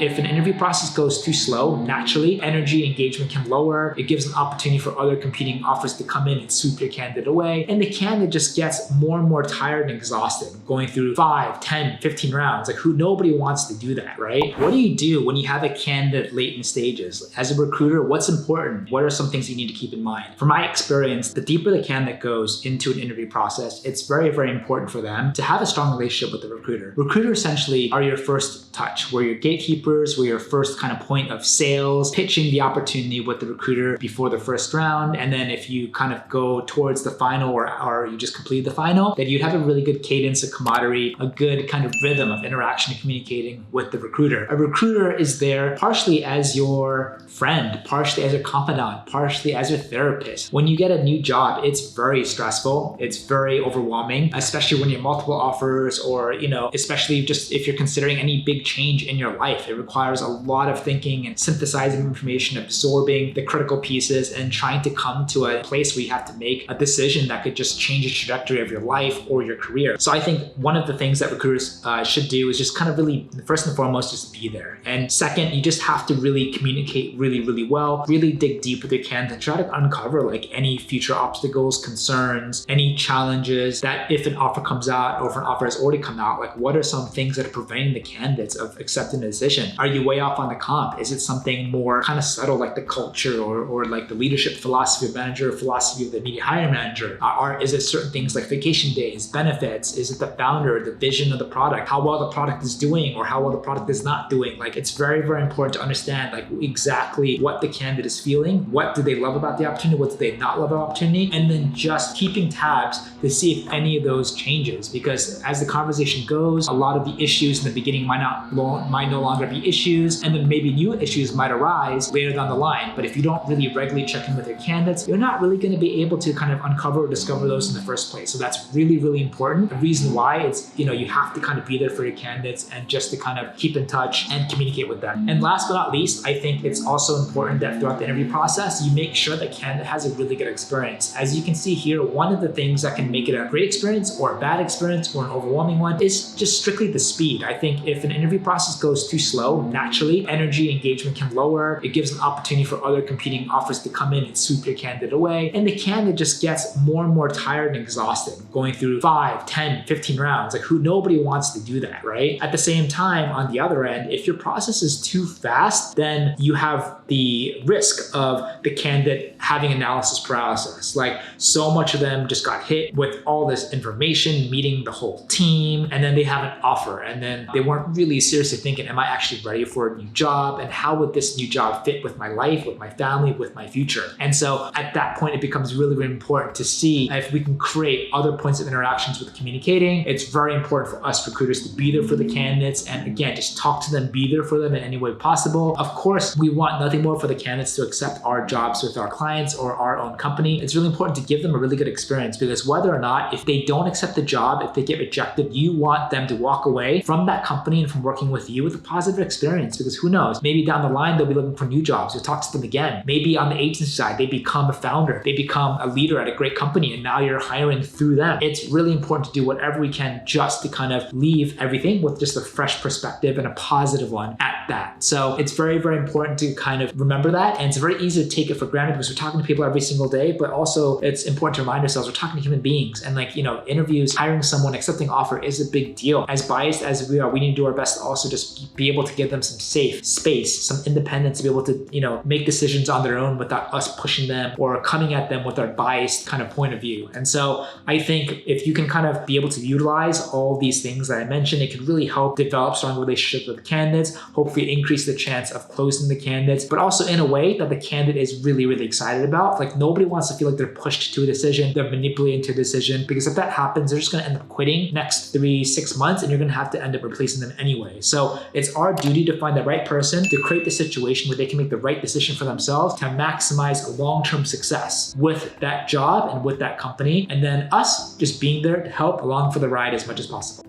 if an interview process goes too slow, naturally, energy engagement can lower. It gives an opportunity for other competing offers to come in and sweep your candidate away. And the candidate just gets more and more tired and exhausted going through 5, 10, 15 rounds. Like nobody wants to do that, right? What do you do when you have a candidate late in stages? As a recruiter, what's important? What are some things you need to keep in mind? From my experience, the deeper the candidate goes into an interview process, it's very, very important for them to have a strong relationship with the recruiter. Recruiters essentially are your first touch. We're your gatekeepers. We're your first kind of point of sales, pitching the opportunity with the recruiter before the first round. And then if you kind of go towards the final or you just complete the final, then you'd have a really good cadence, a camaraderie, a good kind of rhythm of interaction and communicating with the recruiter. A recruiter is there partially as your friend, partially as a confidant, partially as your therapist. When you get a new job, it's very stressful. It's very overwhelming, especially when you have multiple offers or, especially just if you're considering any big change in your life. It requires a lot of thinking and synthesizing information, absorbing the critical pieces and trying to come to a place where you have to make a decision that could just change the trajectory of your life or your career. So I think one of the things that recruiters should do is just kind of really, first and foremost, just be there. And second, you just have to really communicate really, really well, really dig deep with your candidate and try to uncover like any future obstacles, concerns, any challenges that if an offer comes out or if an offer has already come out, like what are some things that are preventing the candidates of accepting a decision? Are you way off on the comp? Is it something more kind of subtle like the culture or like the leadership philosophy of manager, philosophy of the immediate hiring manager? Is it certain things like vacation days, benefits? Is it the founder, the vision of the product, how well the product is doing or how well the product is not doing? Like it's very, very important to understand like exactly what the candidate is feeling, what do they love about the opportunity, what do they not love about the opportunity, and then just keeping tabs to see if any of those changes. Because as the conversation goes, a lot of the issues in the beginning might no longer be issues, and then maybe new issues might arise later down the line. But if you don't really regularly check in with your candidates, you're not really going to be able to kind of uncover or discover those in the first place. So that's really, really important. The reason why it's, you have to kind of be there for your candidates and just to kind of keep in touch and communicate with them. And last but not least, I think it's also important that throughout the interview process, you make sure the candidate has a really good experience. As you can see here, one of the things that can make it a great experience or a bad experience or an overwhelming one is just strictly the speed. I think if an interview process goes too slow, naturally, energy engagement can lower. It gives an opportunity for other competing offers to come in and sweep your candidate away. And the candidate just gets more and more tired and exhausted going through 5, 10, 15 rounds. Like nobody wants to do that, right? At the same time, on the other end, if your process is too fast, then you have the risk of the candidate having analysis paralysis. Like so much of them just got hit with all this information, meeting the whole team, and then they have an offer and then they weren't really seriously thinking, am I actually ready for a new job? And how would this new job fit with my life, with my family, with my future? And so at that point, it becomes really, really important to see if we can create other points of interactions with communicating. It's very important for us recruiters to be there for the candidates. And again, just talk to them, be there for them in any way possible. Of course, we want nothing more for the candidates to accept our jobs with our clients or our own company. It's really important to give them a really good experience, because whether or not, if they don't accept the job, if they get rejected, you want them to walk away from that company and from working with you with a positive experience, because who knows, maybe down the line, they'll be looking for new jobs. You'll talk to them again. Maybe on the agency side, they become a founder, they become a leader at a great company, and now you're hiring through them. It's really important to do whatever we can just to kind of leave everything with just a fresh perspective and a positive one at that. So it's very, very important to kind of remember that. And it's very easy to take it for granted because we're talking to people every single day, but also it's important to remind ourselves we're talking to human beings, and interviews, hiring someone, accepting offer is a big deal. As biased as we are, we need to do our best to also just be able to give them some safe space, some independence to be able to, make decisions on their own without us pushing them or coming at them with our biased kind of point of view. And so I think if you can kind of be able to utilize all these things that I mentioned, it can really help develop strong relationships with candidates, hopefully increase the chance of closing the candidates, but also in a way that the candidate is really, really excited about. Like nobody wants to feel like they're pushed to a decision, they're manipulated into a decision, because if that happens, they're just going to end up quitting next 3-6 months, and you're going to have to end up replacing them anyway. So it's our duty to find the right person, to create the situation where they can make the right decision for themselves to maximize long-term success with that job and with that company. And then us just being there to help along for the ride as much as possible.